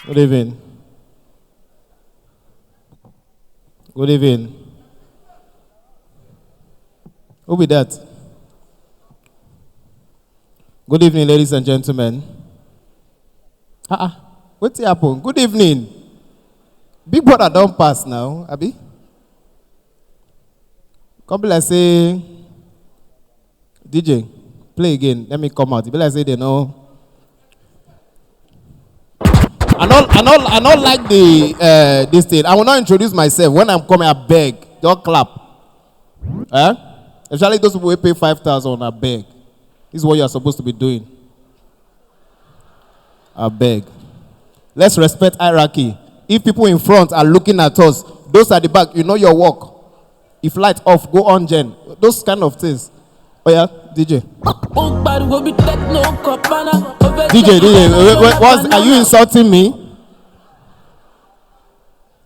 Good evening. Good evening. Who be that? Good evening, ladies and gentlemen. What's happen? Good evening. Big brother don't pass now, Abi. Come be like say, DJ, play again. Let me come out. Be like say they know. I don't like the this thing. I will not introduce myself. When I'm coming, I beg. Don't clap. Especially those people who pay 5,000, I beg. This is what you are supposed to be doing. I beg. Let's respect hierarchy. If people in front are looking at us, those at the back, you know your work. If light off, go on, Jen. Those kind of things. Oh yeah, DJ. DJ, are you insulting me?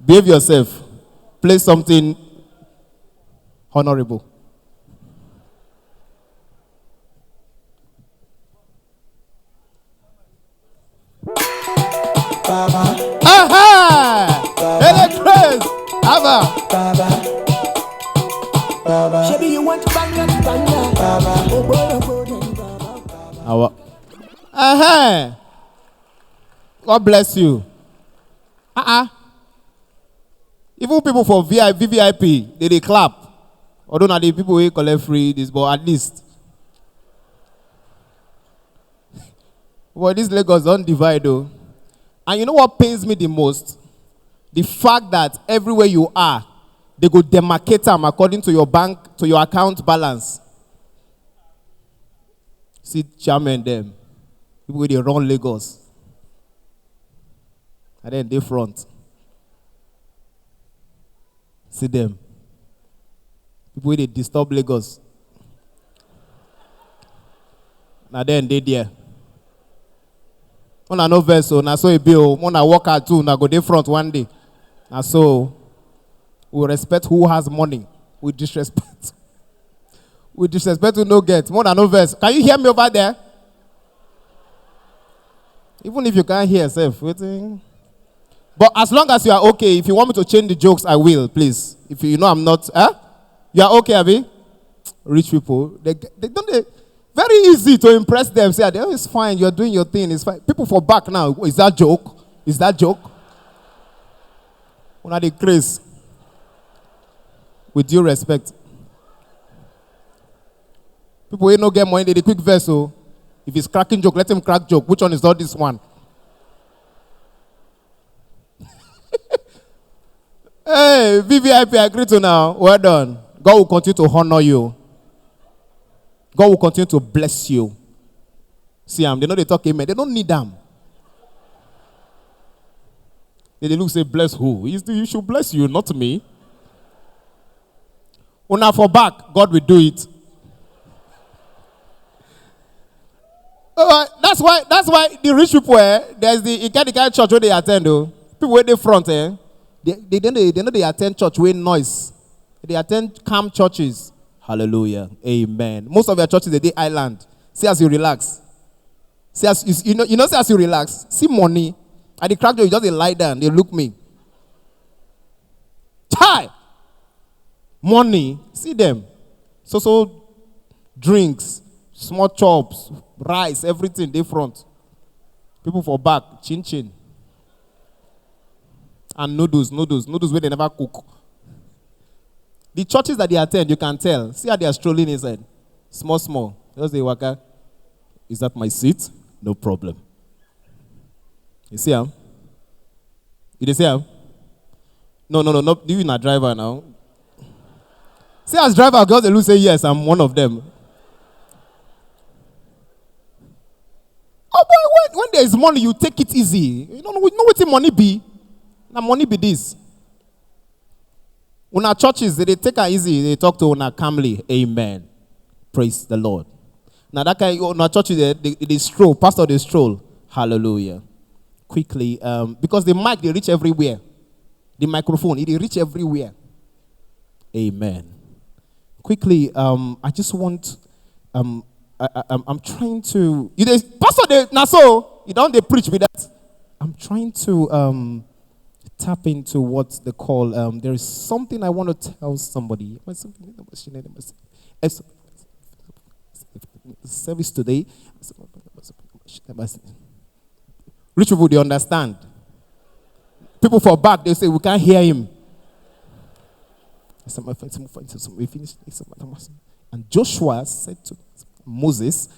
Behave yourself. Play something honorable. Baba. Aha! Electress! Ava! Baba. Baba. Maybe you want to bang that Baba. Aha! God bless you. Even people for VVIP, they clap. Although not the people who collect free this, but at least. Well, this Lagos don't divide though. And you know what pains me the most? The fact that everywhere you are, they go demarcate them according to your bank, to your account balance. See chairman them. People they run Lagos. And then they front. See them. People they disturb Lagos. Now then they there. When I no vessel, na so a bill. When I walk out too, na go dey front one day. And so we respect who has money. We disrespect. We disrespect who no get. More than no verse. Can you hear me over there? Even if you can't hear yourself, waiting. But as long as you are okay, if you want me to change the jokes, I will, please. If you know I'm not, you are okay, Abi? Rich people, they don't. Very easy to impress them. Say, oh, it's fine. You're doing your thing. It's fine. People for back now. Is that joke? Is that joke? One of the craze. With due respect. People who no get money, they quick vessel. If it's cracking joke, let him crack joke. Which one is not this one? Hey, VVIP, I agree to now. Well done. God will continue to honor you. God will continue to bless you. See them. They know they talk amen. They don't need them. They look say bless who? You should bless you, not me. Una for back, God will do it. That's why the rich people there's the kind of church where they attend though. People where they front they know they attend church with noise. They attend calm churches. Hallelujah. Amen. Most of your churches, they island. See as you relax. See as see as you relax. See money. At the crack door, you just lie down. They look me. Tie. Money. See them. So drinks, small chops, rice, everything they front. People for back, chin chin. And noodles where they never cook. The churches that they attend, you can tell. See how they are strolling inside. Small. Just they walk out. Is that my seat? No problem. You see him? You see him? No. You're not driver now. See as driver, girls they look say yes, I'm one of them. Oh boy, when there is money, you take it easy. You know what the money be? Now money be this. Una churches, they take it easy. They talk to una calmly. Amen. Praise the Lord. Now that kind of una churches, they stroll. Pastor, they stroll. Hallelujah. Quickly, because the mic, they reach everywhere. The microphone, it reach everywhere. Amen. Quickly, I just want, I'm trying to. Pastor, now so you don't they preach with that. I'm trying to tap into what they call, there is something I want to tell somebody. Service today. Rich people, they understand. People for back, they say, we can't hear him. And Joshua said to Moses,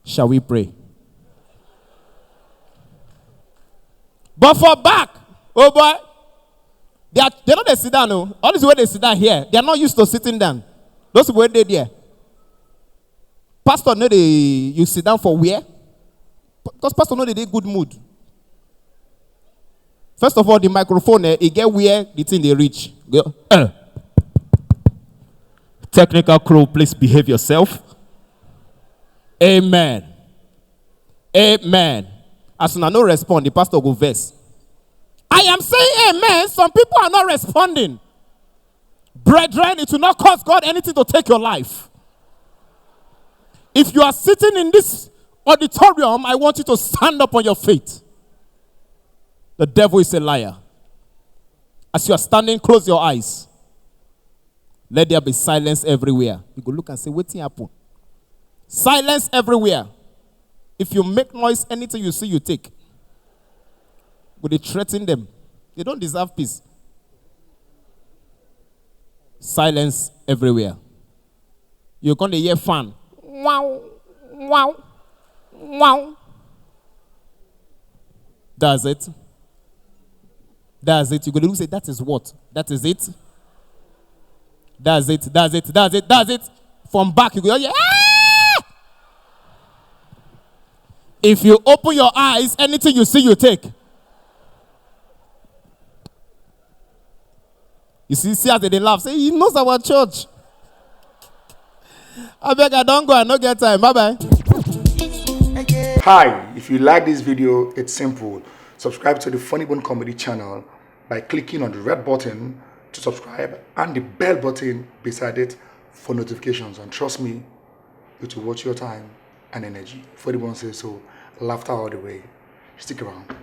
shall we pray? But for back, oh boy, they're not they sit down, no. All this way they sit down here, they're not used to sitting down. Those people they there. Pastor know you sit down for where? Because pastor know they good mood. First of all, the microphone, it get where the thing they reach. Go, Technical crew, please behave yourself. Amen. Amen. As soon as no respond, the pastor go verse. I am saying amen. Some people are not responding. Brethren, it will not cost God anything to take your life. If you are sitting in this auditorium, I want you to stand up on your feet. The devil is a liar. As you are standing, close your eyes. Let there be silence everywhere. You go look and say, what's happening? Silence everywhere. If you make noise, anything you see, you take. But they threaten them. They don't deserve peace. Silence everywhere. You're going to hear fan. Wow, wow, wow. That's it. That's it. You're going to say, that is what? That is it. That's it. That's it. That's it. That's it. From back, you go, yeah. If you open your eyes, anything you see, you take. You see as they laugh. Say, he knows our church. I beg, I don't go. I don't get time. Bye-bye. Hi, if you like this video, it's simple. Subscribe to the FunnyBone Comedy channel by clicking on the red button to subscribe and the bell button beside it for notifications. And trust me, it will watch your time and energy. FunnyBone says so. Laughter all the way. Stick around.